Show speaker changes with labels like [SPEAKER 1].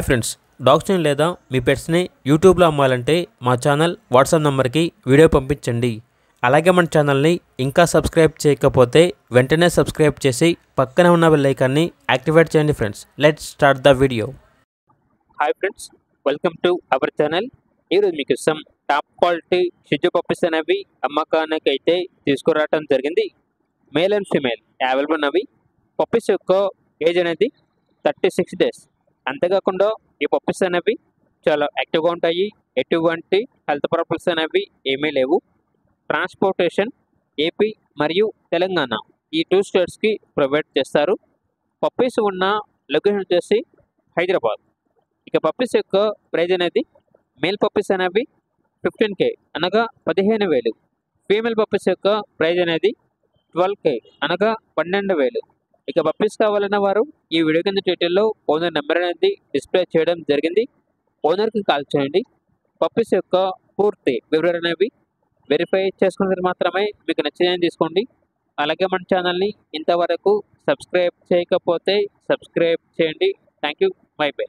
[SPEAKER 1] Friends, డాగ్స్ని లేదా మీ పెట్స్ని యూట్యూబ్లో అమ్మాలంటే మా ఛానల్ వాట్సాప్ నెంబర్కి వీడియో పంపించండి. అలాగే మన ఛానల్ని ఇంకా సబ్స్క్రైబ్ చేయకపోతే వెంటనే సబ్స్క్రైబ్ చేసి పక్కన ఉన్న బెల్ ఐకాన్ని యాక్టివేట్ చేయండి. Friends, let's start the video. Hi friends, welcome to our channel. ఈరోజు మీకు టాప్ క్వాలిటీ షిజు పప్పీస్ అనేవి అమ్మకానికి అయితే తీసుకురావడం జరిగింది. మేల్ అండ్ ఫీమేల్ అవైలబుల్ ఉన్నవి. పప్పీస్ యొక్క ఏజ్ అనేది 36 డేస్. అంతేకాకుండా ఈ పప్పీస్ అనేవి చాలా యాక్టివ్గా ఉంటాయి. ఎటువంటి హెల్త్ ప్రాబ్లమ్స్ అనేవి ఏమీ లేవు. ట్రాన్స్పోర్టేషన్ ఏపీ మరియు తెలంగాణ ఈ 2 స్టేట్స్కి ప్రొవైడ్ చేస్తారు. పప్పీస్ ఉన్న లొకేషన్ వచ్చేసి హైదరాబాద్. ఇక పప్పీస్ యొక్క ప్రైజ్ అనేది మేల్ పప్పీస్ అనేవి 15K అనగా 15,000. ఫీమేల్ పప్పీస్ యొక్క ప్రైజ్ అనేది 12K అనగా 12,000. ఇక పప్పీస్ కావాలన్న వారు ఈ వీడియో కింద టైటిల్లో ఓనర్ నెంబర్ అనేది డిస్ప్లే చేయడం జరిగింది. ఓనర్కి కాల్ చేయండి. పప్పీస్ యొక్క పూర్తి వివరాలు అనేవి వెరిఫై చేసుకున్నది మాత్రమే మీకు నచ్చిందని తీసుకోండి. అలాగే మన ఛానల్ని ఇంతవరకు సబ్స్క్రైబ్ చేయకపోతే సబ్స్క్రైబ్ చేయండి. Thank you. By by.